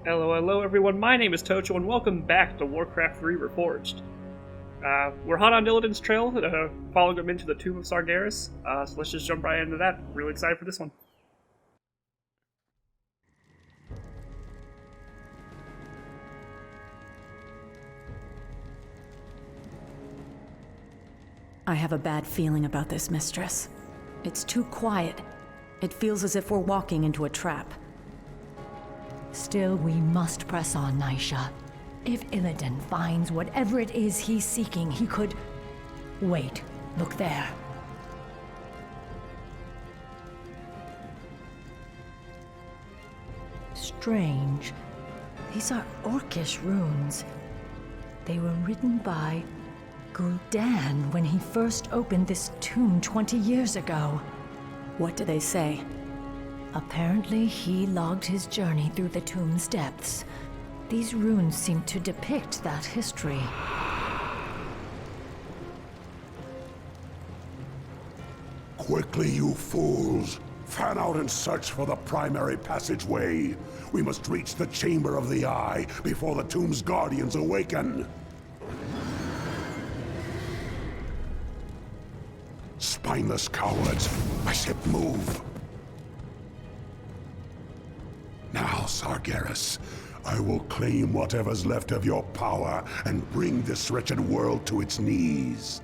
Hello, hello everyone, my name is Tocho and welcome back to Warcraft 3 Reforged. We're hot on Gul'dan's trail, following him into the Tomb of Sargeras, so let's just jump right into that. Really excited for this one. I have a bad feeling about this, mistress. It's too quiet. It feels as if we're walking into a trap. Still, we must press on, Naisha. If Illidan finds whatever it is he's seeking, he could... Wait, look there. Strange. These are Orcish runes. They were written by Gul'dan when he first opened this tomb 20 years ago. What do they say? Apparently, he logged his journey through the tomb's depths. These runes seem to depict that history. Quickly, you fools! Fan out and search for the primary passageway. We must reach the Chamber of the Eye before the tomb's guardians awaken. Spineless cowards! I said move! Now, Sargeras, I will claim whatever's left of your power and bring this wretched world to its knees.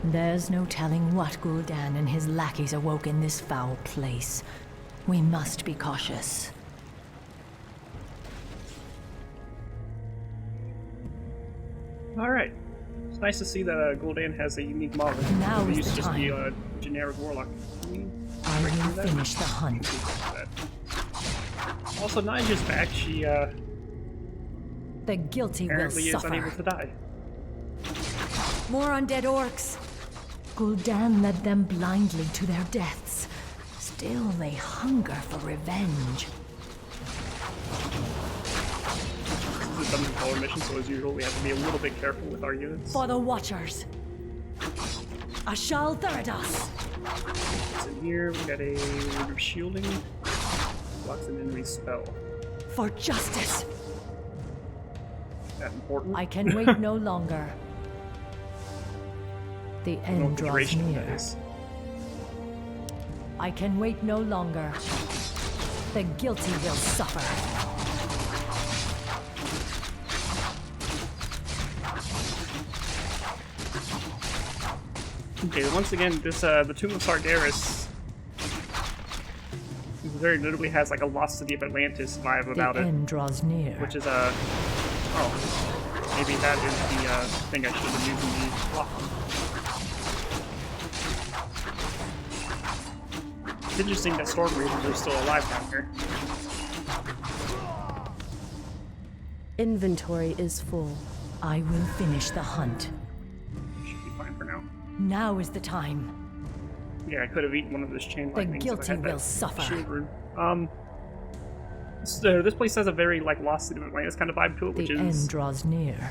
There's no telling what Gul'dan and his lackeys awoke in this foul place. We must be cautious. Alright. It's nice to see that Gul'dan has a unique model. Now It is used the to just be time. a generic warlock. I will finish the hunt. Also, Nija's back. She, The guilty will apparently is unable suffer. to die. More undead orcs! Gul'dan led them blindly to their deaths. Still, they hunger for revenge. This is a dungeon crawler mission, so as usual, we have to be a little bit careful with our units. For the Watchers. Ashal Therados. What's in here? We got a Rune of Shielding. Blocks an enemy spell. For justice. That important? I can wait no longer. The I don't know what end the draws duration of that near. is. I can wait no longer. The guilty will suffer. Okay, once again, this the Tomb of Sargeras very notably has like a Lost City of Atlantis vibe about The it, end draws near. which is oh, maybe that is the thing I should have been using the block on. It's interesting that Storm Reavers are still alive down here. Inventory is full. I will finish the hunt. Should be fine for now. Now is the time. Yeah, I could have eaten one of those chain The lightnings if I guilty had that will suffer. shield rune. So this place has a very like Lost City of Atlantis kind of vibe to it, which The is end draws near.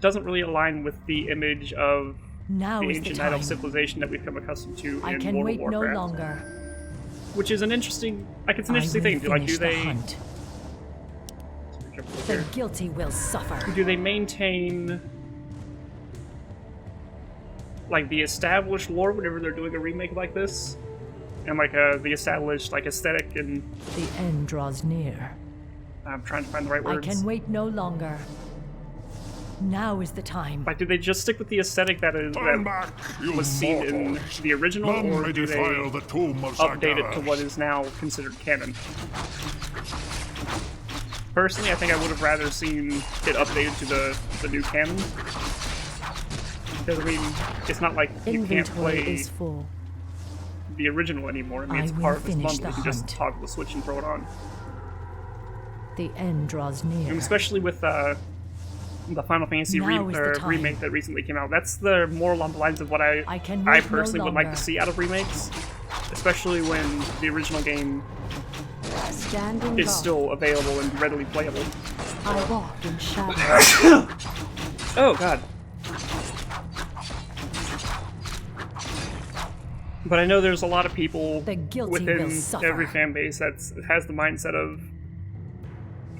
doesn't really align with the image of Now the is the ancient Night Elf time. civilization that we've come accustomed to I in can World wait of no Warcraft. longer. Which is an interesting, like it's an I interesting will thing. Like, do finish the they? hunt. Jump over The here. guilty will suffer. Do they maintain like the established lore whenever they're doing a remake like this, and like the established like aesthetic? And The end draws near. I'm trying to find the right I words. can wait no longer. Now is the time. Like, do they just stick with the aesthetic that is Turn that back, you was seen in mortals. the original, None or may do they defile the tomb of update it to Sargeras. what is now considered canon? Personally, I think I would have rather seen it updated to the new canon. Because, I mean, it's not like you can't Inventory play is full. the original anymore. I mean, I it's will part of this finish bundle. You the can just hunt. toggle the switch and throw it on. The end draws near. And especially with the Final Fantasy Now is the time. remake that recently came out. That's the more along the lines of what I can wait no personally would like to longer. see out of remakes. Especially when the original game Standing is guard. still available and readily playable. I walk in shadow. Oh god. But I know there's a lot of people The guilty within will suffer. every fan base that has the mindset of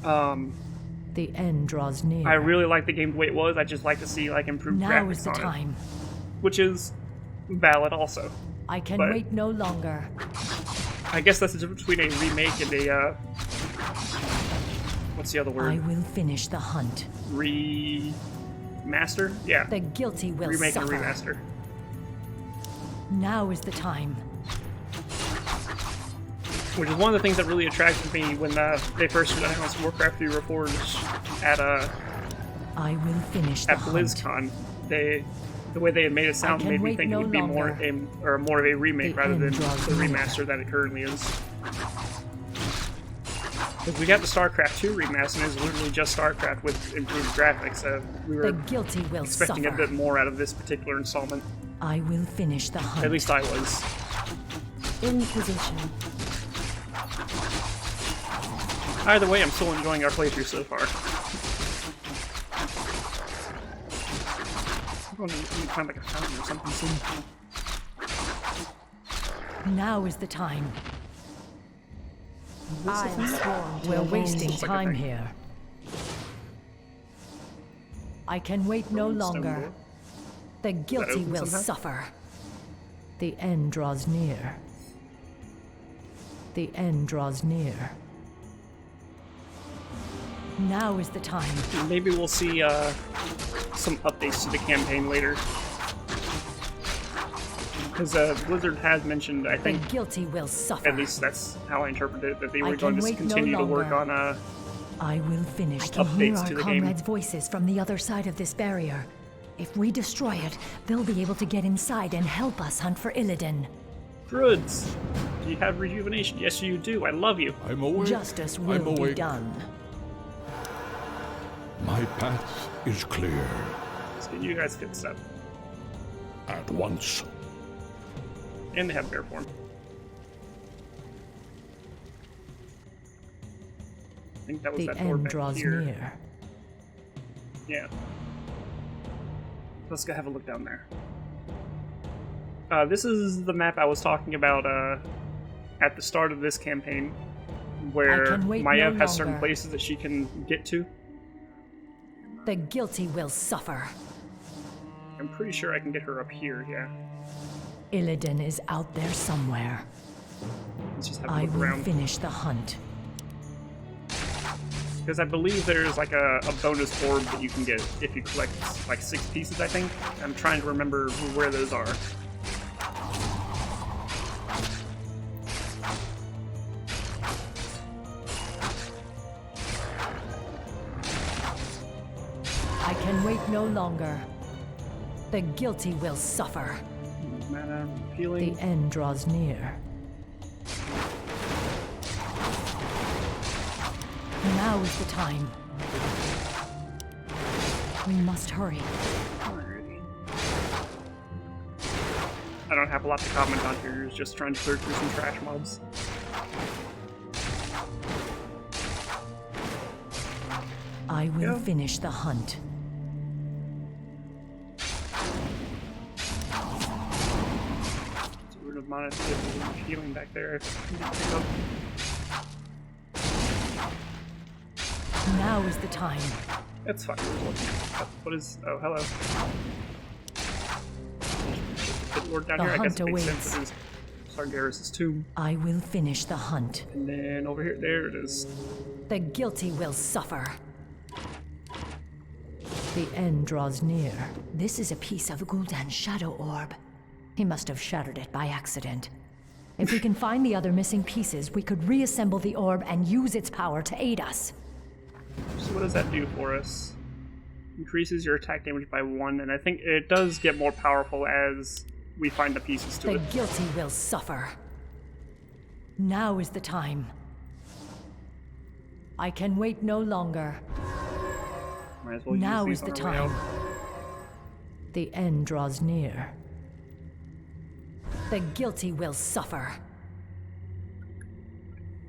The end draws near. I really like the game the way it was. I just like to see like improved Now graphics is the on it, time. which is valid also. I can But- wait no longer. I guess that's the difference between a remake and a what's the other I word? will finish the hunt. Remaster? Yeah. The guilty will Remake suffer. and remaster. Now is the time. Which is one of the things that really attracted me when they first announced Warcraft 3 Reforged at I will finish the at hunt. BlizzCon. The way they had made it sound can made me wait think no it would be more of a remake The rather end than draws the near. remaster that it currently is. Because we got the StarCraft 2 remaster, and it's literally just StarCraft with improved graphics. We The were guilty will expecting suffer. a bit more out of this particular installment. I will finish the hunt. At least I was. In position. Either way, I'm still enjoying our playthrough so far. I'm going to find like a fountain or something soon. Now is the time. I am sworn to We're avenge. wasting like a time thing. here. I can wait no Stone longer. door. The guilty open will somehow? suffer. The end draws near. The end draws near. Now is the time. Maybe we'll see some updates to the campaign later. Because Blizzard has mentioned, I The think, guilty will suffer. at least that's how I interpreted it, that they I were going can to wait no continue to work longer. on I will finish. I can hear updates our to the game. comrades' voices from the other side of this barrier. If we destroy it, they'll be able to get inside and help us hunt for Illidan. druids. Do you have rejuvenation? Yes, you do. I love you. I'm awake. Justice I'm will be awake. done. My path is clear. So you guys get stuff. At once. And they have bear form. I think that was The that door end back draws here. near. Yeah. Let's go have a look down there. This is the map I was talking about at the start of this campaign, where can wait Maiev no has certain longer. places that she can get to. The guilty will suffer. I'm pretty sure I can get her up here, yeah. Illidan is out there somewhere. Let's just have a I look will around. finish the hunt. Because I believe there's like a bonus orb that you can get if you collect like 6 pieces, I think. I'm trying to remember where those are. I can wait no longer. The guilty will suffer. Mana, The healing. end draws near. Now is the time. We must hurry. Alrighty. I don't have a lot to comment on here, it's just trying to clear through some trash mobs. I will Yeah. finish the hunt. It's a root of mana to get healing back there. if you need to pick up. Now is the time. That's fine. What is? Oh, hello. The Lord down The here. I guess hunt it makes awaits. sense. It is Sargeras' tomb, I will finish the hunt. and then over here, there it is. The guilty will suffer. The end draws near. This is a piece of Gul'dan's shadow orb. He must have shattered it by accident. If we can find the other missing pieces, we could reassemble the orb and use its power to aid us. So what does that do for us? Increases your attack damage by 1, and I think it does get more powerful as we find the pieces to The it. guilty will suffer. Now is the time. I can wait no longer. Might as well Now use is these the on our way time. out. The end draws near. The guilty will suffer.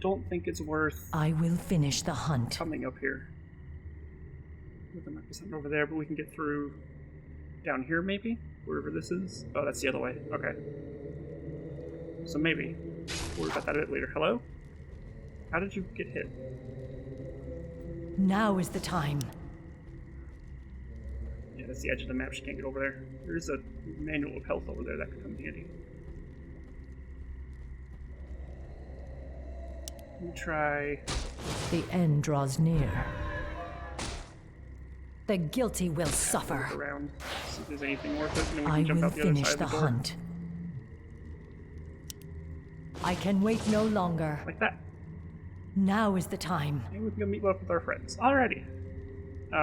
Don't think it's worth I will finish the hunt. coming up here. There might be something over there, but we can get through down here, maybe? Wherever this is. Oh, that's the other way. Okay. So maybe. We'll worry about that a bit later. Hello? How did you get hit? Now is the time. Yeah, that's the edge of the map. She can't get over there. There's a manual of health over there that could come in handy. Let me try. The end draws near. The guilty will suffer. Look around, see if there's anything worth it, and then we I can jump will out the other finish side the of the door. hunt. I can wait no longer. Like that. Now is the time. Maybe we can go meet up with our friends. Alrighty.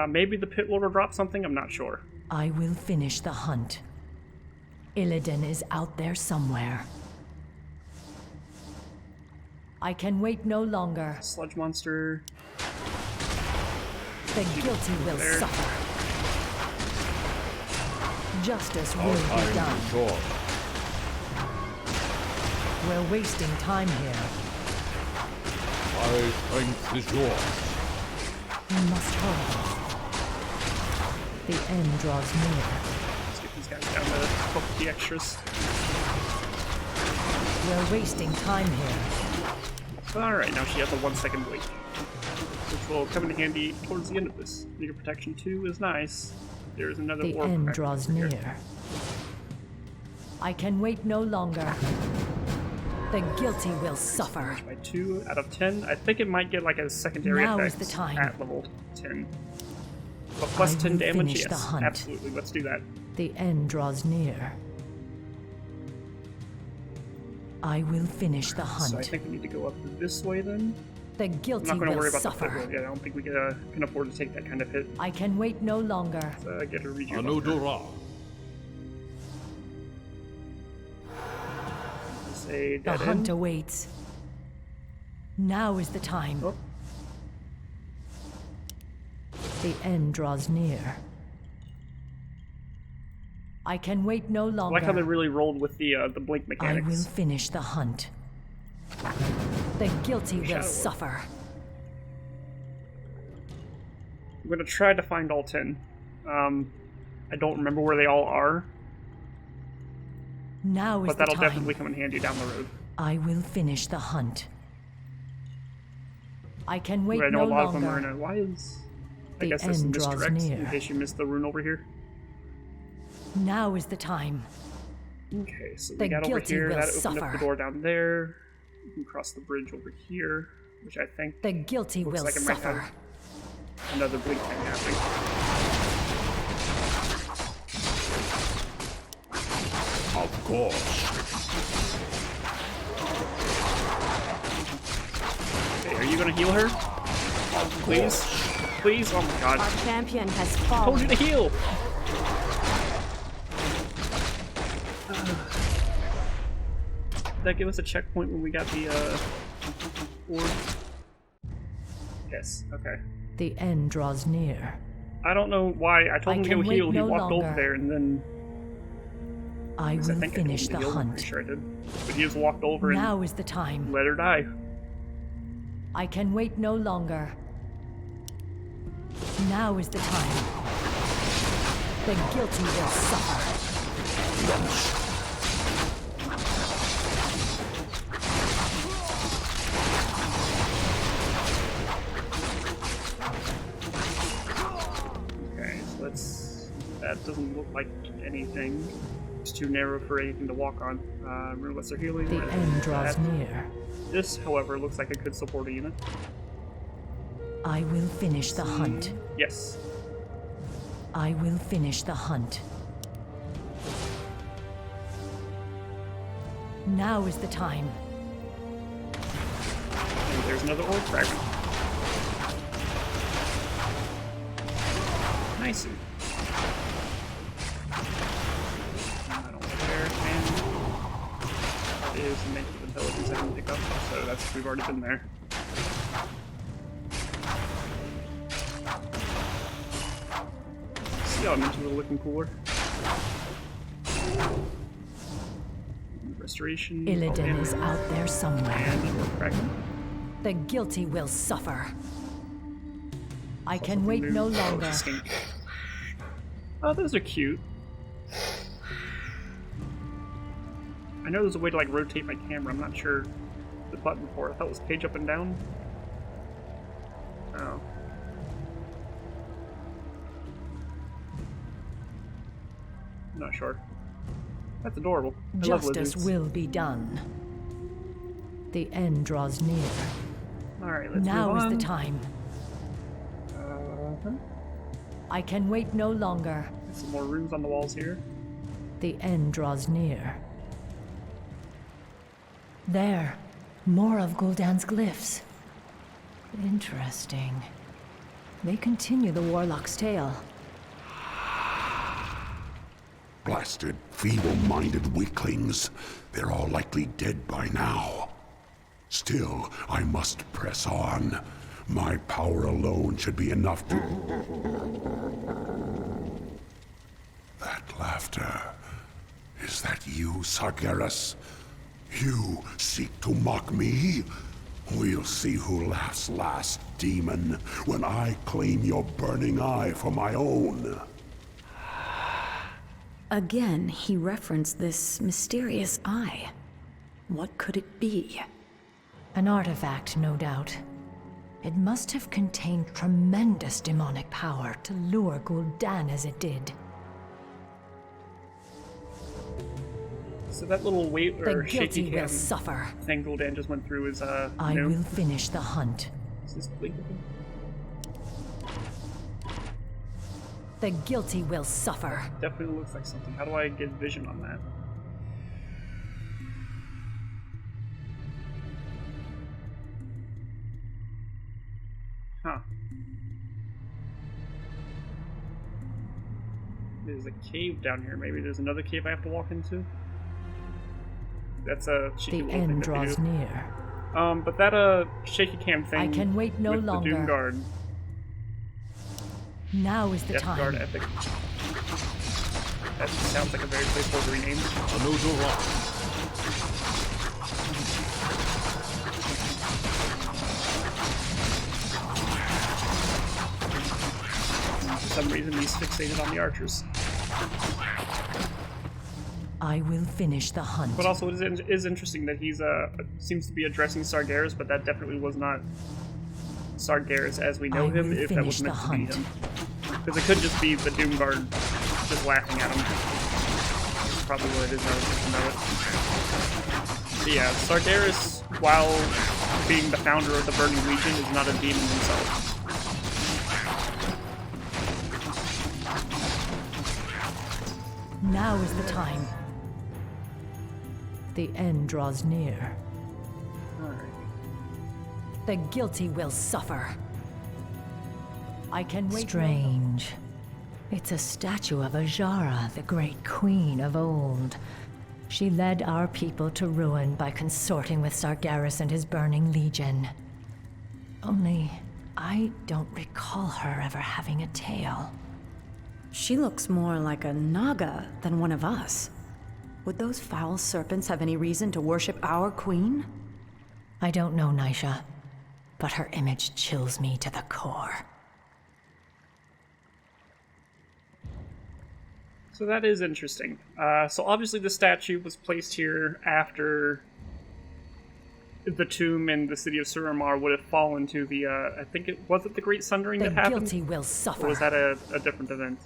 Maybe the pit lord will drop something. I'm not sure. I will finish the hunt. Illidan is out there somewhere. I can wait no longer. Sludge monster. The guilty will There. suffer. Justice will be done. Short. We're wasting time here. My strength is yours. We must hurry. The end draws near. Let's get these guys down to hook the extras. We're wasting time here. Alright, now she has a 1 second wait. Which will come in handy towards the end of this. Meter protection 2 is nice. There's another The orb end pack draws over here. near. I can wait no longer. The guilty will suffer. By 2 out of 10. I think it might get like a secondary Now is effect the time. at level 10. But plus I 10 will damage, finish the yes. hunt. Absolutely, let's do that. The end draws near. I will finish the So I hunt. think we need to go up this way then. The I'm guilty not going to will worry about the pit suffer. lord yet. I don't think we can afford to take that kind of hit. I can wait no longer. Get a rejuve. Anudura. Say The dead hunt end. awaits. Now is the time. Oh, The end draws near. I can wait no I like how they longer. really rolled with the blink I mechanics. will finish the hunt. The guilty will Shadow. suffer. I'm going to try to find all 10. I don't remember where they all are, Now is but the that'll time. definitely come in handy down the road. I will finish the hunt. I can wait I know no a lot of them are longer. in a... Why is... I The guess this is end draws misdirect, in near. case you missed the rune over here. Now is the time. Okay, so The we got over guilty here, will that opened up suffer. the door down there. We can cross the bridge over here, which I think The guilty looks will like it might suffer. have another blink thing happening. Of course. Okay, are you gonna heal her? Please? Please? Oh my god. Our champion has I told you fallen. to heal! Did that give us a checkpoint when we got the, orb? Yes, okay. The end draws near. I don't know why. I told him to can go wait heal, he no walked over longer. there, and then... I I will think finish I told him the to heal, I'm hunt. pretty sure I did. But he just walked over and Now is the time. let her die. I can wait no longer. Now is the time. The guilty will suffer. Okay, so let's... That doesn't look like anything. It's too narrow for anything to walk on. Remember what's their healing? The Right, end draws that. near. This, however, looks like it could support a unit. I will finish the hunt. Yes. I will finish the hunt. Now is the time. And there's another orb fragment. Nice. I don't care, and that is the negative intelligence I can pick up, so that's we've already been there. Sea elements are looking cooler. Restoration. Illidan is out there somewhere. And the orb fragment. The guilty will suffer. I Also can wait move- no oh, longer. stink. Oh, those are cute. I know there's a way to like rotate my camera. I'm not sure the button for it. I thought it was page up and down. Oh. I'm not sure. That's adorable. I love Justice lizards. will be done. The end draws near. Alright, let's Now move is on. the time. Uh-huh. I can wait no longer. Some more rooms on the walls here. The end draws near. There. More of Gul'dan's glyphs. Interesting. They continue the Warlock's tale. Blasted, feeble-minded weaklings. They're all likely dead by now. Still, I must press on. My power alone should be enough to... That laughter. Is that you, Sargeras? You seek to mock me? We'll see who laughs last, demon, when I claim your burning eye for my own. Again, he referenced this mysterious eye. What could it be? An artifact, no doubt. It must have contained tremendous demonic power to lure Gul'dan as it did. So that little weight The or guilty shaky will cam suffer. thing Gul'dan just went through is I new. will finish the hunt. Is this blinkable? The guilty will suffer. Definitely looks like something. How do I get vision on that? Huh. There's a cave down here. Maybe there's another cave I have to walk into? That's a cheeky The little thing end that they draws do. near. But that shaky cam thing I can wait no with longer. the Doom Guard, Now is the Death Guard time. Epic. That sounds like a very placeholder rename. For some reason, he's fixated on the archers. I will finish the hunt. But also, it is interesting that he's seems to be addressing Sargeras, but that definitely was not Sargeras as we know I him. will If that was finish meant the to be hunt. him, because it could just be the Doom Guard just laughing at him. That's probably what it is now that I think about it. But yeah, Sargeras, while being the founder of the Burning Legion, is not a demon himself. Now is the time. The end draws near. Alright. The guilty will suffer. I can wait. Strange. It's a statue of Ajara, the great queen of old. She led our people to ruin by consorting with Sargeras and his burning legion. Only, I don't recall her ever having a tail. She looks more like a Naga than one of us. Would those foul serpents have any reason to worship our queen? I don't know, Nisha, but her image chills me to the core. So that is interesting. So obviously the statue was placed here after the tomb in the city of Suramar would have fallen to the, I think it was the Great Sundering The that happened? guilty will suffer. Or was that a different event?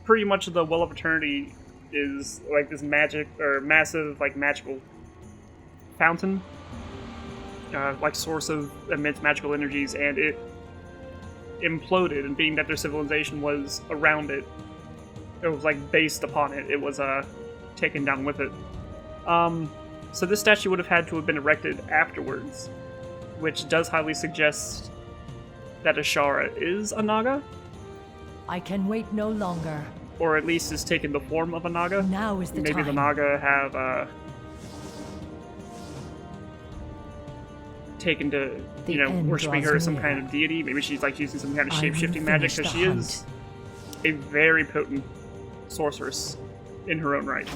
Pretty much the Well of Eternity is like this magic, or massive, like, magical fountain. Like source of immense magical energies, and it imploded, and being that their civilization was around it, it was like based upon it, it was taken down with it. So this statue would have had to have been erected afterwards, which does highly suggest that Ashara is a Naga, I can wait no longer. or at least has taken the form of a Naga. Now is the Maybe time. the Naga have taken to, The you know, end worshiping draws her as some near. kind of deity. Maybe she's like using some kind of I will shape-shifting magic, finish because the she hunt. is a very potent sorceress in her own right.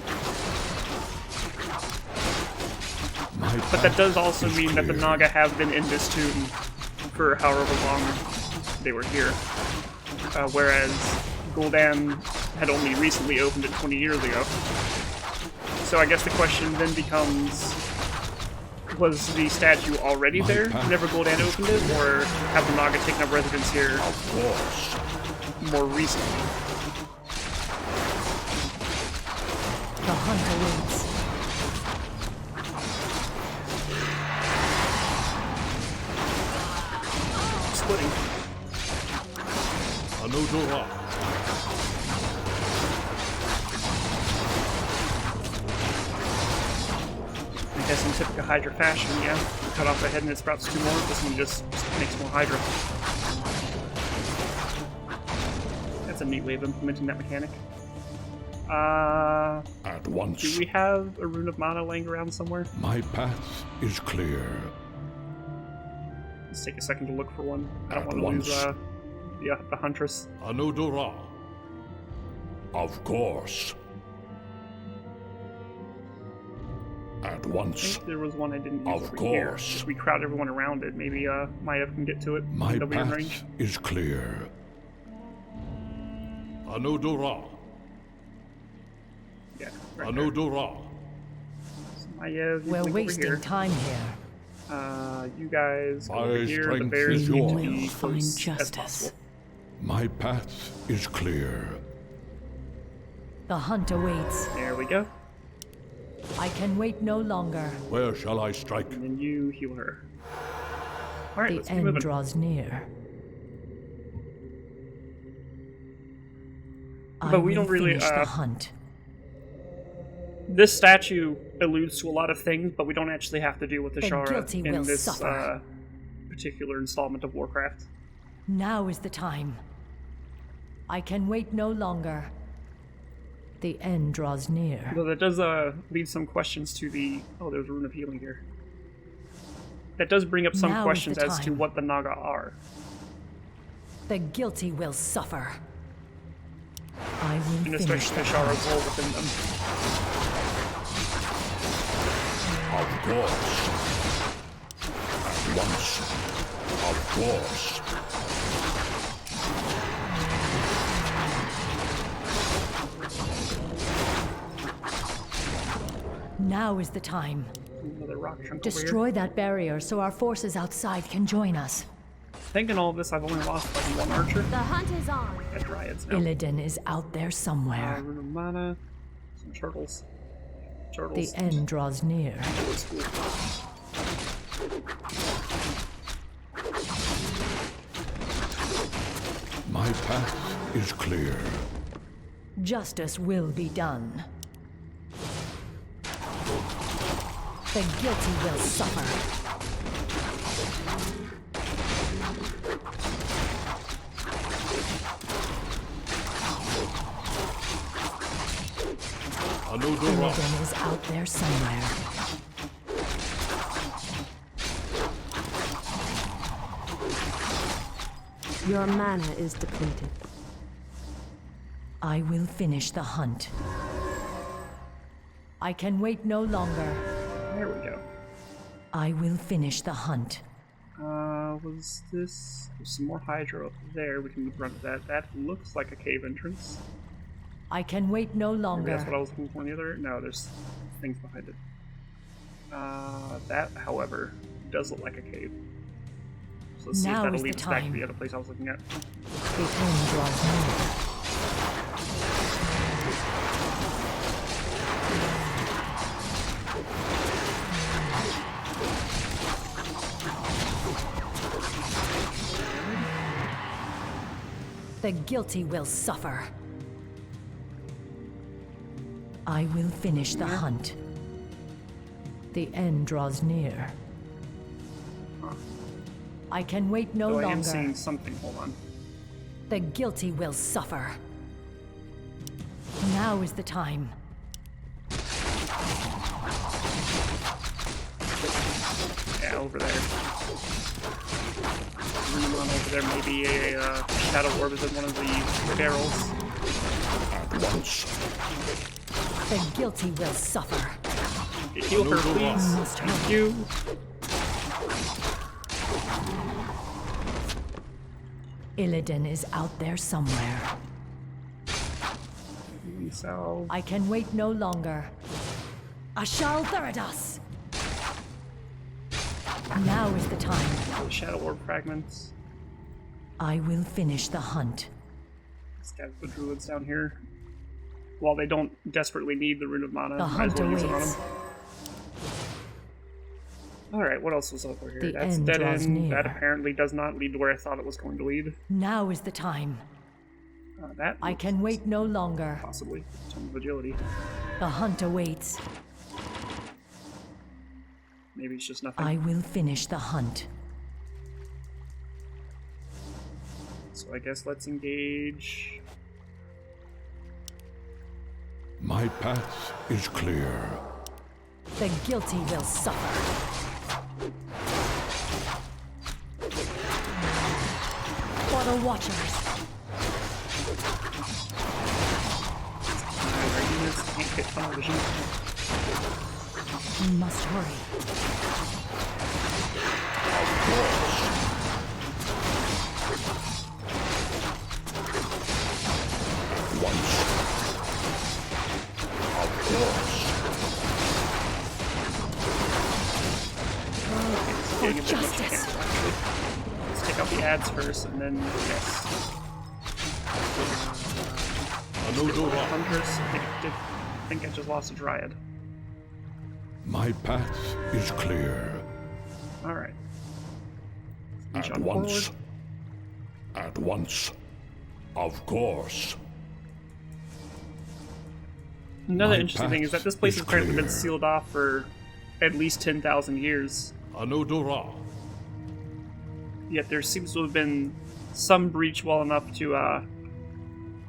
But that does also mean that the Naga have been in this tomb for however long they were here. Whereas Gul'dan had only recently opened it 20 years ago. So I guess the question then becomes, was the statue already there whenever Gul'dan opened it, or have the Naga taken up residence here Of course. more recently? The hunt awaits. Splitting. Anodora. I guess in typical Hydra fashion, yeah. You cut off the head and it sprouts two more. This one just makes more Hydra. That's a neat way of implementing that mechanic. At once. Do we have a rune of mana laying around somewhere? My path is clear. Let's take a second to look for one. I don't At want to lose once. the Huntress. Anodora. Of course. At I once. think there was one I didn't use Of over here. course. If we crowd everyone around it, maybe Maiev can get to it. My They'll be in range. path is clear. Anodora. Yeah, right there. Anodora. So Maiev, you We're blink over wasting here. time here. You guys go My over here. The strength bears is need to yours. be We'll find close as justice. possible. My path is clear. The hunt awaits. There we go. I can wait no longer. Where shall I strike? And then you heal her. Alright, The let's keep end moving. draws near. But I we will don't really, finish the hunt. This statue alludes to a lot of things, but we don't actually have to deal with the The Shara guilty in will this suffer. particular installment of Warcraft. Now is the time. I can wait no longer. The end draws near. Though that does lead some questions to the... Oh, there's a rune of healing here. That does bring up some Now is questions the as to time. what the Naga are. The guilty will suffer. I will And finish especially the the Shara's hunt. role within them. Of course. At once. Of course. Now is the time. Another rock chunk over Destroy that barrier so our forces outside can join us. here. Thinking all of this, I've only lost like one archer. The hunt is on. At Dryads now. Illidan is out there somewhere. Rune of mana. Some turtles. The Turtles. end draws near. That's cool. My path is clear. Justice will be done. The guilty will suffer. Anodora. Illidan is out there somewhere. Your mana is depleted. I will finish the hunt. I can wait no longer. There we go. I will finish the hunt. Was this... There's some more Hydra up there. We can run to that. That looks like a cave entrance. I can wait no Maybe longer. that's what I was looking for on the other... No, there's things behind it. That, however, does look like a cave. So let's see if Now that'll is the lead us back to time. the other place I was looking at. The end draws near. The guilty will suffer. I will finish the hunt. The end draws near. I can wait no Though I am longer. seeing something. Hold on. The guilty will suffer. Now is the time. Yeah, over there. Rune on over there. Maybe a shadow orb is in one of the barrels. At once. The guilty will suffer. Heal her, please. Thank you. Illidan is out there somewhere. So, I can wait no longer. Ashal Theridas! Now is the time. shadow orb fragments. I will finish the hunt. Scatter the druids down here. while they don't desperately need the Rune of Mana, The might as hunt well use it on awaits. them. Alright, what else was over here? The That's end dead draws end. near. That apparently does not lead to where I thought it was going to lead. Now is the time. That I can wait no longer. possibly. Tome of Agility. The hunt awaits. Maybe it's just nothing. I will finish the hunt. So I guess let's engage. My path is clear. The guilty will suffer. For the Watchers. My units can't get tunnel vision. We must hurry. Once. Of course. Getting a bit much justice. cancel, actually. Let's take out the ads first, and then yes. Anodora. Huntress. I think I just lost a Dryad. My path is clear. All right. At on once. forward. At once. Of course. Another My interesting thing is that this path place is has apparently been clear. sealed off for at least 10,000 years. Anodora. Yet there seems to have been some breach well enough to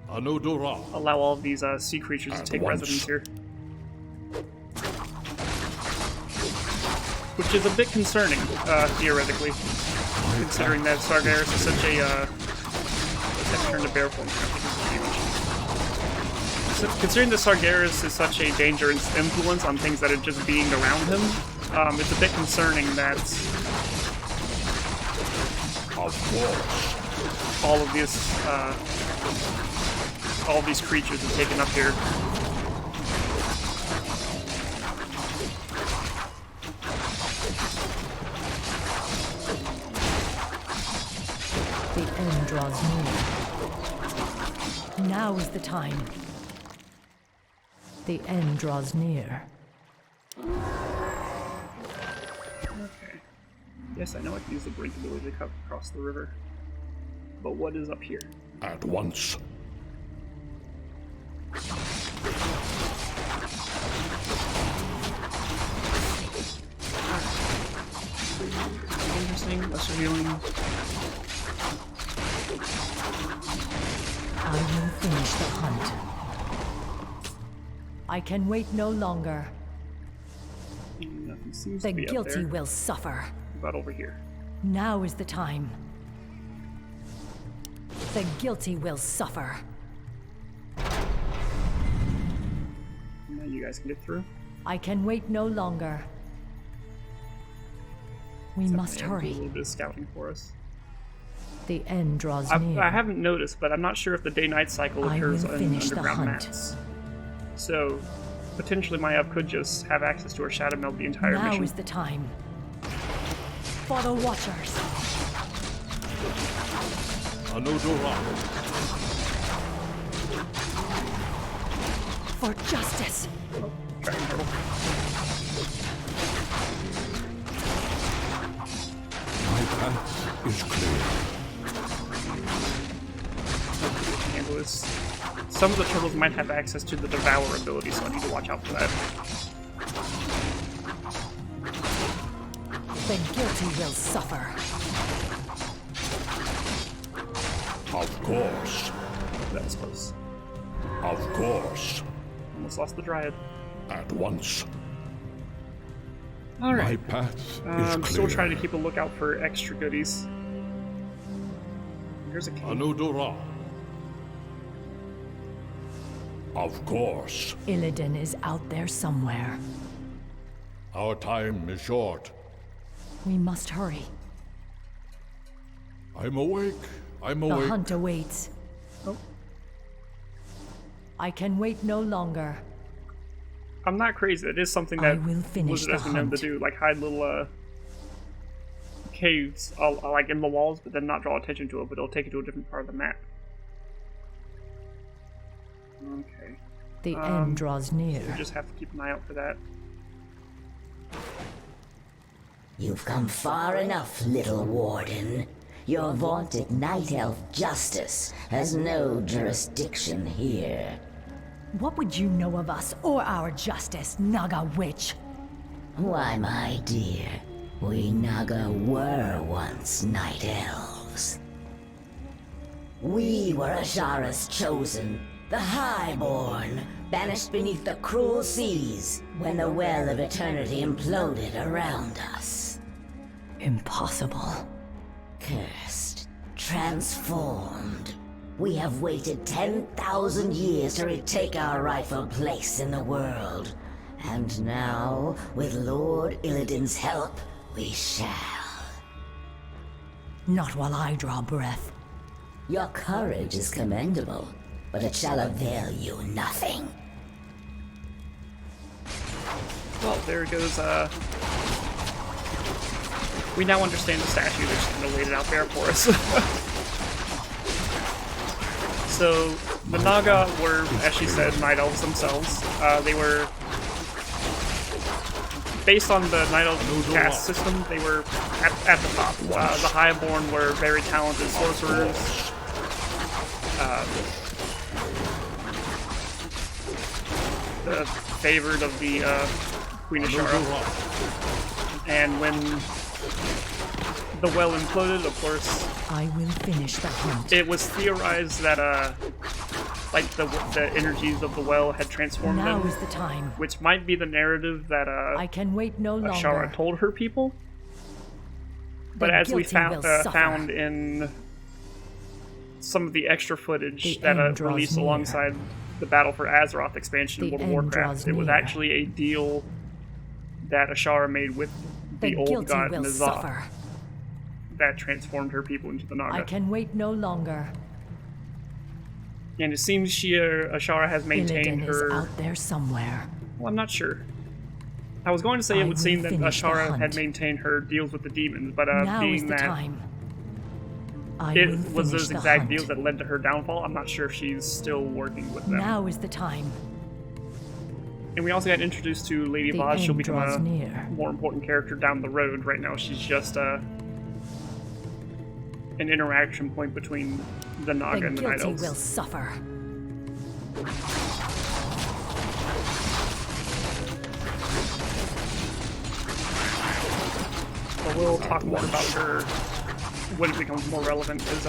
Anodora. allow all of these sea creatures to At take once. residence here. Which is a bit concerning, theoretically, considering that Sargeras is such a, let's turn to bear form. So, considering that Sargeras is such a dangerous influence on things that are just being around him, it's a bit concerning that Of course. all of these creatures have taken up here. The end draws near. Now is the time. The end draws near. Okay. Yes, I know I can use the brink ability to cut across the river. But what is up here? At once. Interesting. Lesser healing. I will finish the hunt. I can wait no longer. Nothing seems The to be up guilty there. will suffer. About over here. Now is the time. The guilty will suffer. Now you guys can get through. I can wait no longer. We must Definitely do a hurry. little bit of scouting for us. The end draws near. I haven't noticed, but I'm not sure if the day-night cycle I occurs will on finish the underground hunt. mats. So, potentially Maiev could just have access to her shadow meld the entire Now mission. is the time. For the Watchers. Anodora. For justice. Dragon turtle. My path is clear. Handle this. Some of the turtles might have access to the Devour ability, so I need to watch out for that. The guilty will suffer. Of course. That was close. Of course. Almost lost the Dryad. At once. Alright. My path is I'm clear. still trying to keep a lookout for extra goodies. Here's a cave. Anodora. Of course. Illidan is out there somewhere. Our time is short. We must hurry. I'm awake. I'm The awake. hunt awaits. Oh. I can wait no longer. I'm not crazy. It is something I that will finish Blizzard the has been known to hunt. do, like hide little caves, like in the walls, but then not draw attention to it. But it'll take you to a different part of the map. Okay. The end draws near. We just have to keep an eye out for that. You've come far enough, little warden. Your vaunted night elf justice has no jurisdiction here. What would you know of us or our justice, Naga witch? Why, my dear, we Naga were once night elves. We were Ashara's chosen, the Highborn, banished beneath the cruel seas when the Well of Eternity imploded around us. Impossible. Cursed, transformed. We have waited 10,000 years to retake our rightful place in the world. And now, with Lord Illidan's help, we shall. Not while I draw breath. Your courage is commendable, but it shall avail you nothing. Well, there goes, we now understand the statue. They just kind of laid it out there for us. So, the Naga were, as she said, night elves themselves. They were, based on the night elf caste system, they were at the top. The Highborn were very talented sorcerers. The favored of the Queen Ashara. And when the well imploded, of course, I will finish the hunt. it was theorized that like the energies of the well had transformed Now them, is the time. which might be the narrative that I can wait no longer. Ashara told her people. But The as we guilty will suffer. found in some of the extra footage The that end draws released near. alongside the Battle for Azeroth expansion The in World of end Warcraft, draws it was near. actually a deal that Ashara made with the The old guilty god will N'Zoth suffer. that transformed her people into the Naga. I can wait no longer. And it seems Ashara has maintained Illidan is her. out there somewhere. Well, I'm not sure. I was going to say it I would will seem that finish the Ashara had hunt. maintained her deals with the demons, but Now is being the that time. I will it was finish those the exact hunt. deals that led to her downfall, I'm not sure if she's still working with them. Now is the time. And we also got introduced to Lady The Vaz. She'll end become draws a near. more important character down the road. Right now, she's just an interaction point between the Naga The and the Night guilty Elves. will suffer. But we'll talk more about her when it becomes more relevant, because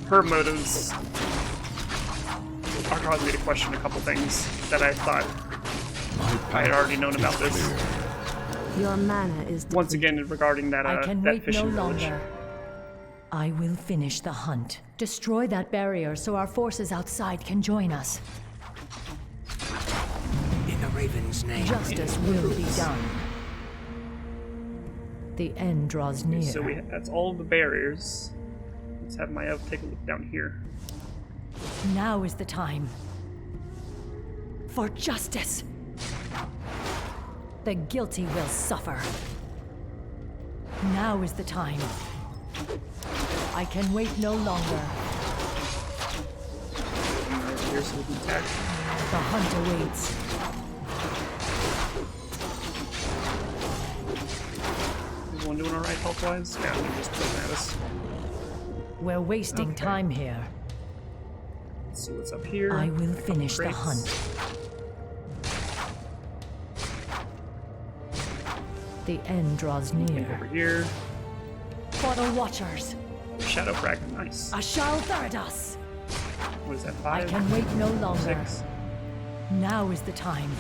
her motives are causing me to question a couple things that I thought I had already known about this. Your mana is depleted. Once again, regarding that, I can that wait no fishing village. longer. I will finish the hunt. Destroy that barrier so our forces outside can join us. In the Raven's name. Justice will be done. The end draws near. So that's all of the barriers. Let's have Maiev take a look down here. Now is the time. For justice. The guilty will suffer. Now is the time. I can wait no longer. Here's some attack. The hunt awaits. Is one doing alright health-wise? Yeah, they're just poking at us. We're wasting Okay. time here. Let's see what's up here. I will Couple finish the crates. hunt. The end draws Over near. here. For the Watchers, Shadow Fragment, nice. Ashal Tharadas. What is that, I 5? can wait no longer. 6? Now is the time.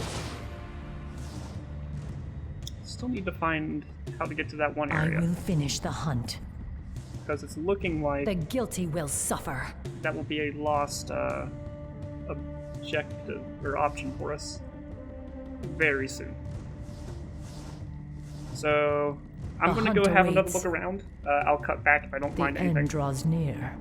Still need to find how to get to that one I area, will finish the hunt. because it's looking like The guilty will suffer. that will be a lost objective or option for us very soon. So I'm The going to go hunt have another awaits. look around. I'll cut back if I don't The find anything. end draws near.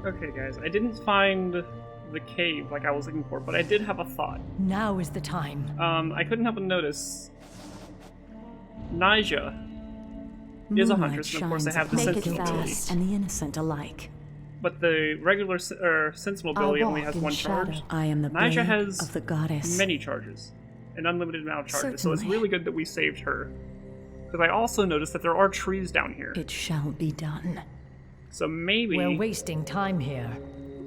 Okay, guys, I didn't find the cave like I was looking for, but I did have a thought. Now is the time. I couldn't help but notice Naija is a Moonlight huntress, and of course they shines have the upon sensitivity. the guilty and the innocent alike. but the regular sentinel ability only has one charge. I am the Naija blade has of the goddess. many charges, an unlimited amount of charges. So it's Certainly. really good that we saved her. Because I also noticed that there are trees down here. It shall be done. So maybe We're wasting time here.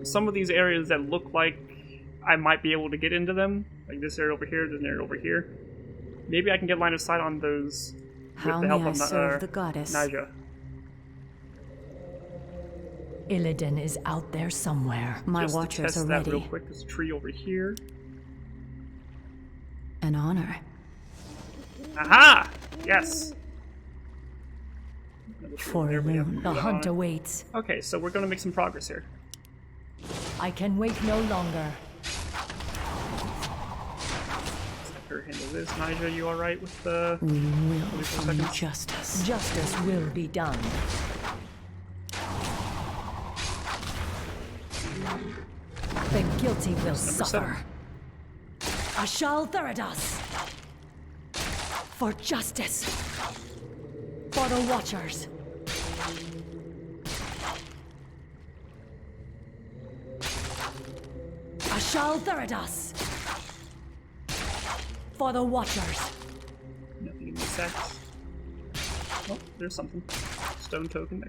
some of these areas that look like I might be able to get into them, like this area over here, this area over here, maybe I can get line of sight on those How with the may help I of serve the goddess? Naija. Illidan is out there somewhere. My Just to watchers test are that real ready. quick, this tree over here. An honor. Aha! Yes! Another tree For there, we have Loon. The Gul'dan hunt on it. awaits. Okay, so we're gonna make some progress here. I can wait no longer. Let's have her handle this. Naija, you alright with the... We will 44 find seconds. justice. Justice will be done. The guilty will suffer. Ashal Theradas! For justice! For the Watchers! Ashal Theradas! For the Watchers! Nothing in these sacks. Oh, there's something. Stone token.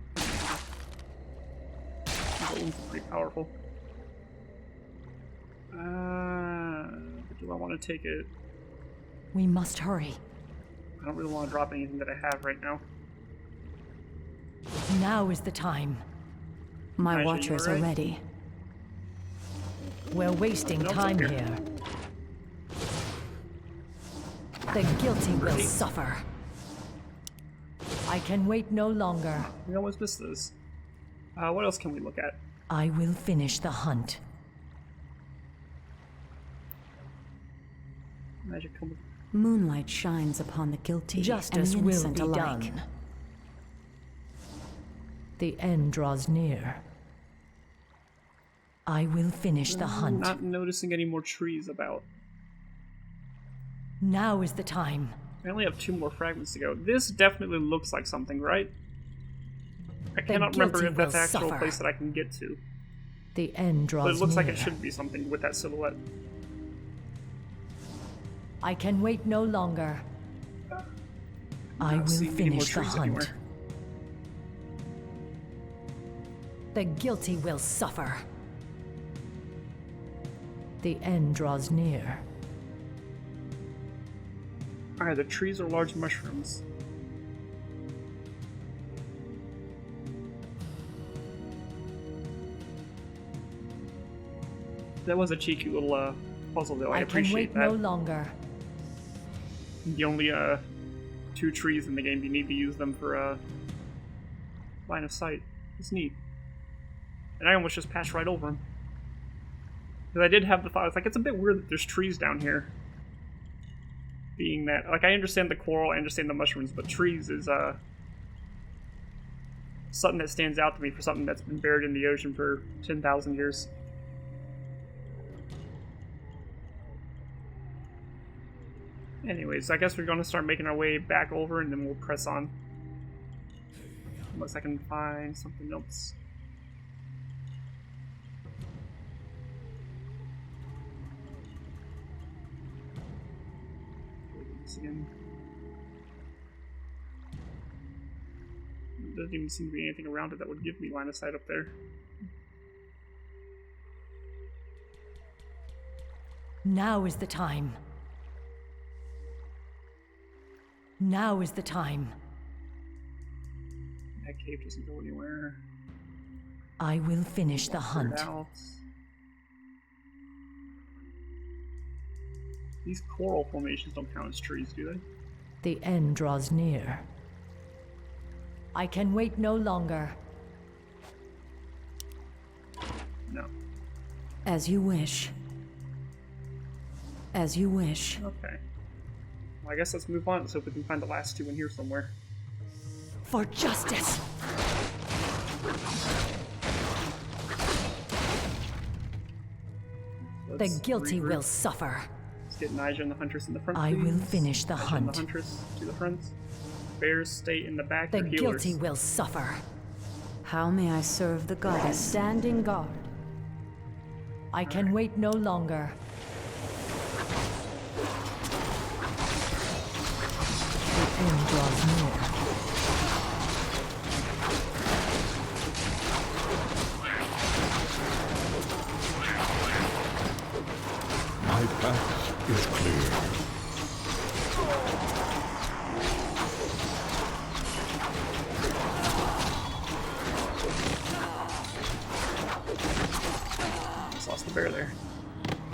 Gold's pretty powerful. Do I want to take it? We must hurry. I don't really want to drop anything that I have right now. Now is the time. My Naija, you watchers are alright? ready. We're wasting Nope, time here. here. The guilty will suffer. I can wait no longer. We always miss those. What else can we look at? I will finish the hunt. Magic come with... Moonlight shines upon the guilty Justice and the will innocent be alike. done. The end draws near. I will finish the hunt. Not noticing any more trees about. Now is the time. I only have 2 more fragments to go. This definitely looks like something, right? I cannot remember guilty if that's will the actual suffer. place that I can get to. The end draws But it looks near. like it should be something with that silhouette. I can wait no longer. I Not will seeing any more finish the trees hunt. anywhere. The guilty will suffer. The end draws near. Alright, the trees are large mushrooms. That was a cheeky little puzzle though, I can appreciate wait that. no longer. The only 2 trees in the game, you need to use them for line of sight. It's neat. And I almost just passed right over them. Because I did have the thought, it's like, it's a bit weird that there's trees down here. Being that, like, I understand the coral, I understand the mushrooms, but trees is something that stands out to me for something that's been buried in the ocean for 10,000 years. Anyways, I guess we're going to start making our way back over and then we'll press on. Unless I can find something else. This again. There doesn't even seem to be anything around it that would give me line of sight up there. Now is the time. Now is the time. That cave doesn't go anywhere. I will finish the hunt. Out. These coral formations don't count as trees, do they? The end draws near. I can wait no longer. No. As you wish. As you wish. Okay. Well, I guess let's move on. Let's hope we can find the last 2 in here somewhere. For justice! The Let's guilty regroup. will suffer. Let's get Naija and the Huntress in the front, I will please. finish the Naija and hunt. the Huntress to the front. Bears stay in the back. The They're healers. guilty will suffer. How may I serve the goddess? Standing guard. I can wait no longer. The end draws near. My path is clear. Just lost the bear there.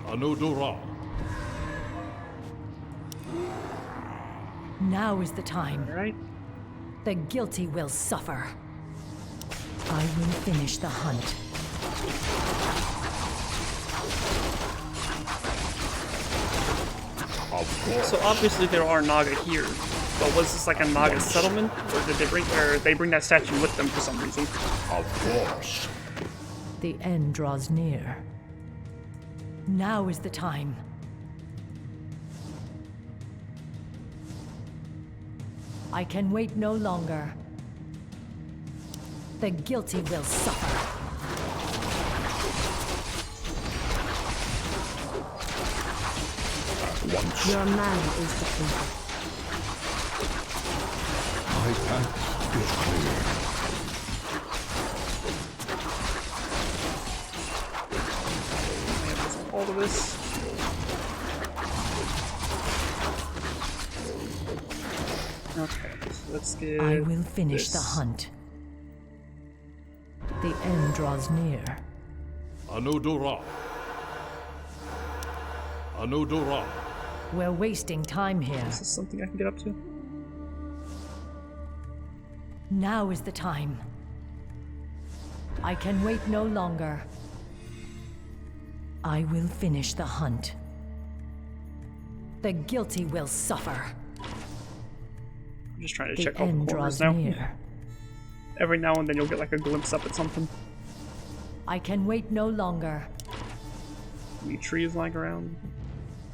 Anudura. Now is the time. Alright. The guilty will suffer. I will finish the hunt. Of course. So obviously there are Naga here, but was this like a Naga settlement, or did they bring that statue with them for some reason? Of course. The end draws near. Now is the time. I can wait no longer. The guilty will suffer. Once. Your mana is depleted. My path is clear. All of this. Okay, so let's get. I will finish the this. hunt. The end draws near. Anudura. Anudura. We're wasting time here. Is this something I can get up to? Now is the time. I can wait no longer. I will finish the hunt. The guilty will suffer. I'm just trying to The check all the end corners draws now. near. Every now and then you'll get like a glimpse up at something. I can wait no longer. Any trees lying around?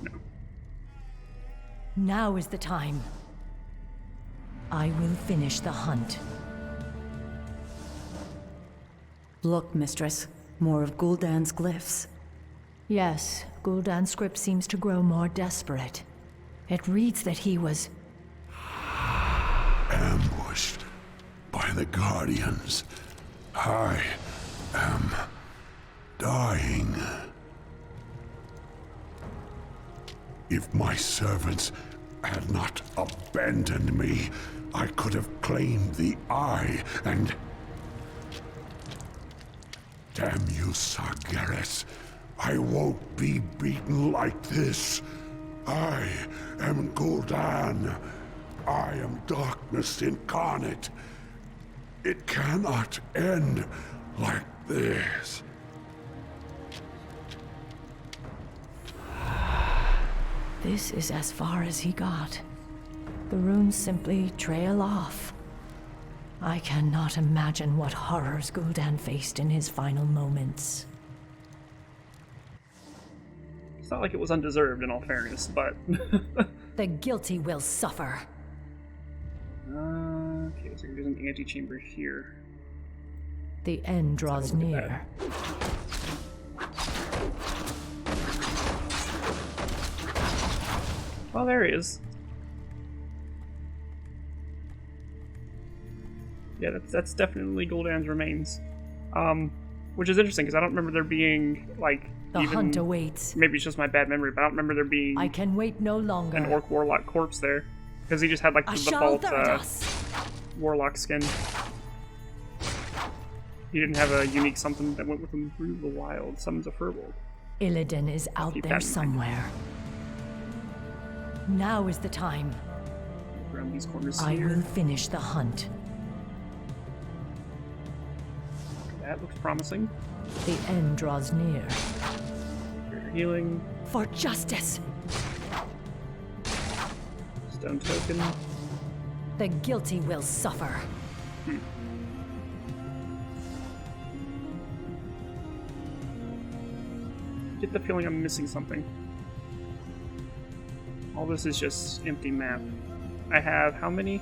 No. Now is the time. I will finish the hunt. Look, mistress. More of Gul'dan's glyphs. Yes, Gul'dan's script seems to grow more desperate. It reads that he was... Ambushed by the Guardians. I am dying. If my servants had not abandoned me, I could have claimed the Eye and... Damn you, Sargeras. I won't be beaten like this. I am Gul'dan. I am darkness incarnate. It cannot end like this. This is as far as he got. The runes simply trail off. I cannot imagine what horrors Gul'dan faced in his final moments. It's not like it was undeserved in all fairness, but... The guilty will suffer. Okay, so there's an antechamber here. The end draws look at near. Oh, there he is. Yeah, that's definitely Gul'dan's remains. Which is interesting, because I don't remember there being, like, The even... hunt awaits. Maybe it's just my bad memory, but I don't remember there being I can wait no longer. an Orc Warlock corpse there. Because he just had, like, the default Warlock skin. He didn't have a unique something that went with him through the wild. Summons a Furbolg. Illidan is out keep there that in mind. somewhere. Now is the time. Around these corners I here. will finish the hunt. That looks promising. The end draws near. Greater healing. For justice! Stone token. The guilty will suffer. Get the feeling I'm missing something. All this is just empty map. I have how many?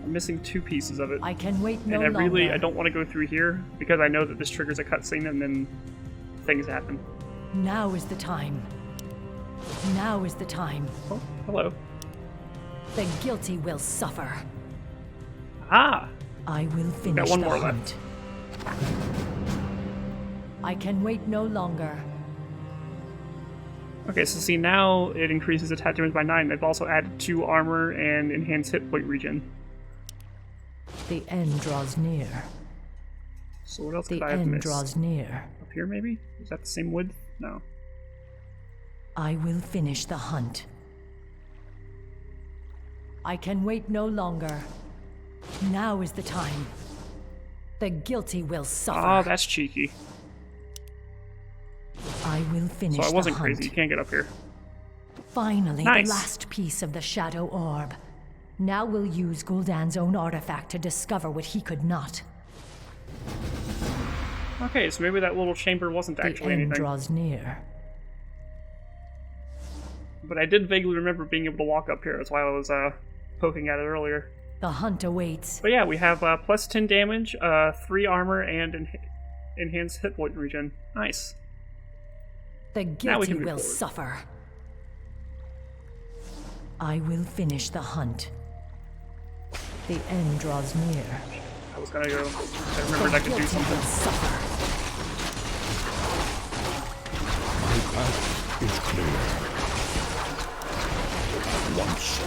I'm missing 2 pieces of it. I can wait no and longer. I don't want to go through here because I know that this triggers a cutscene and then things happen. Now is the time. Now is the time. Oh, hello. The guilty will suffer. Ah! I will finish one the more hunt. I can wait no longer. Okay, so see, now it increases attack damage by 9. They've also added 2 armor and enhanced hit point regen. The end draws near. So what else The could I have end missed? draws near. Up here, maybe? Is that the same width? No. I will finish the hunt. I can wait no longer. Now is the time. The guilty will suffer. Oh, that's cheeky. I will finish So I wasn't the hunt. crazy. You can't get up here. Finally, Nice. the last piece of the Shadow Orb. Now we'll use Gul'dan's own artifact to discover what he could not. Okay, so maybe that little chamber wasn't The actually end anything. draws near. But I did vaguely remember being able to walk up here. That's why I was poking at it earlier. The hunt awaits. But yeah, we have plus 10 damage, 3 armor, and enhanced hit point regen. Nice. The Now we guilty can move will forward. suffer. I will finish the hunt. The end draws near. I was gonna go. I remembered I could do Guilty something. will suffer. My path is clear. Once.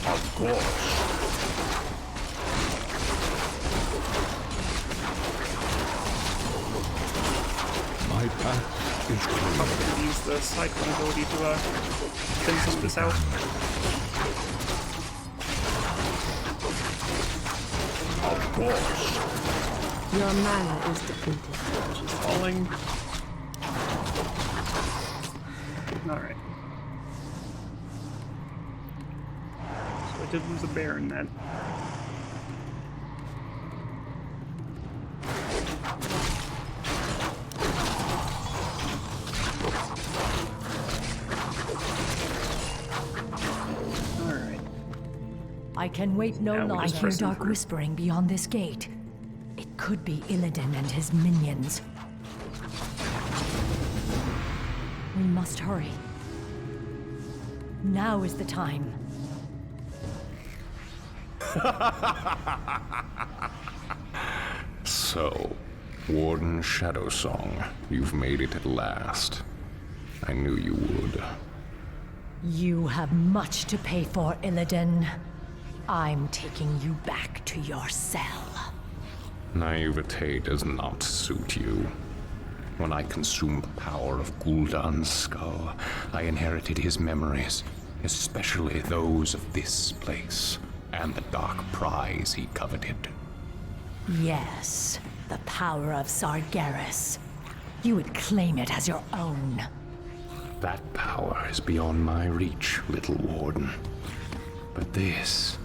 Of course. My path is clear. Probably gonna use the cyclone ability to thin some of this out. Of course. Your mana is depleted. She's falling. Alright. So I did lose a bear in that. Alright. I can wait no Now we longer. I just hear press them dark through. whispering beyond this gate. It could be Illidan and his minions. We must hurry. Now is the time. So, Warden Shadowsong, you've made it at last. I knew you would. You have much to pay for, Illidan. I'm taking you back to your cell. Naivete does not suit you. When I consumed the power of Gul'dan's skull, I inherited his memories, especially those of this place, and the dark prize he coveted. Yes, the power of Sargeras. You would claim it as your own. That power is beyond my reach, little warden. But this...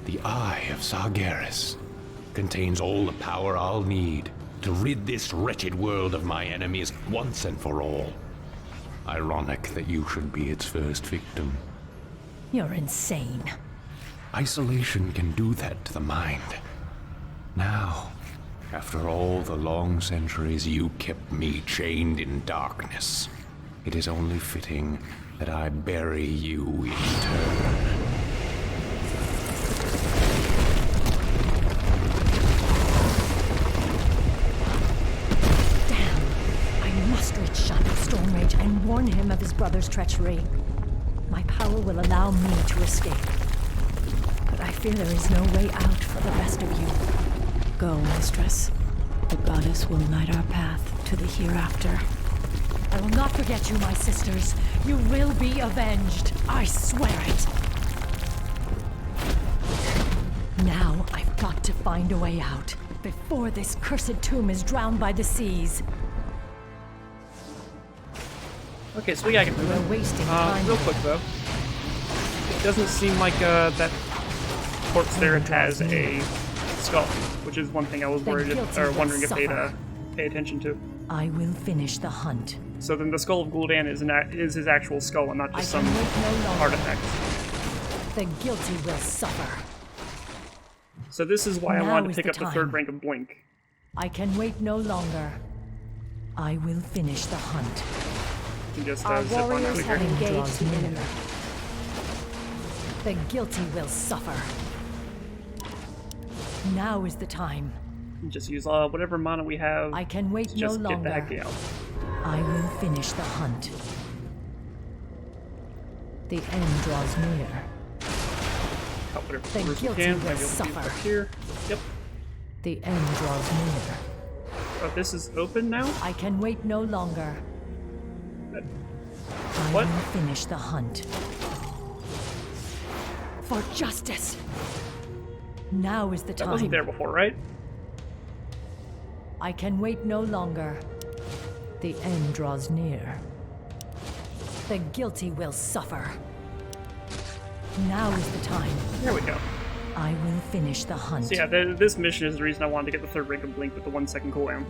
the Eye of Sargeras contains all the power I'll need to rid this wretched world of my enemies once and for all. Ironic that you should be its first victim. You're insane. Isolation can do that to the mind. Now, after all the long centuries you kept me chained in darkness, it is only fitting that I bury you in turn. Damn! I must reach Shadow Stormrage and warn him of his brother's treachery. My power will allow me to escape. But I fear there is no way out for the rest of you. Go, mistress. The goddess will light our path to the hereafter. I will not forget you, my sisters. You will be avenged. I swear it. Now I've got to find a way out before this cursed tomb is drowned by the seas. Okay, so we gotta get We're moving. wasting time. Real quick though, it doesn't seem like that corpse there has a skull, which is one thing I was The worried guilty or will wondering if they'd suffer. pay attention to. I will finish the hunt. So then the skull of Gul'dan is his actual skull and not just I some can wait no longer. artifact. The guilty will suffer. So this is why I Now wanted to is pick the up the time. third rank of Blink. I can wait no longer. I will finish the hunt. You can just Our zip on warriors over have here. engaged Draws the near. enemy. The guilty will suffer. Now is the time. Just use whatever mana we have I can wait to no just get the longer. heck out. I will finish the hunt. The end draws near. Cut whatever The levers we guilty can. will Maybe we'll use suffer. up here. Yep. The end draws near. Oh, this is open now? I can wait no longer. I What? will finish the hunt. For justice! Now is the That time. wasn't there before, right? I can wait no longer. The end draws near. The guilty will suffer. Now is the time. There we go. I will finish the hunt. So yeah, this mission is the reason I wanted to get the third rank of Blink with the 1 second cooldown.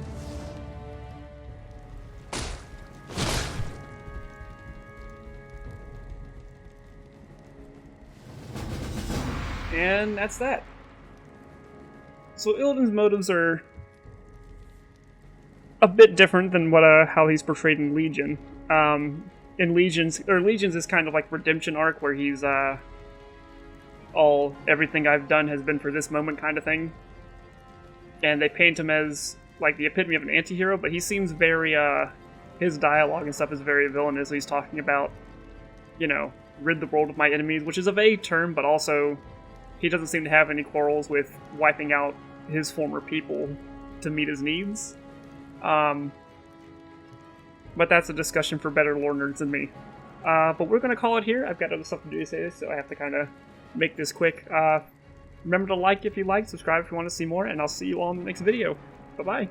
And that's that. So Illidan's motives are a bit different than what how he's portrayed in Legion. In Legions is kind of like redemption arc where he's everything I've done has been for this moment kind of thing. And they paint him as like the epitome of an anti-hero, but he seems very his dialogue and stuff is very villainous. He's talking about, you know, rid the world of my enemies, which is a vague term, but also he doesn't seem to have any quarrels with wiping out his former people to meet his needs. But that's a discussion for better lore nerds than me. But we're going to call it here. I've got other stuff to do today, so I have to kind of make this quick. Remember to like if you like, subscribe if you want to see more, and I'll see you all in the next video. Bye-bye.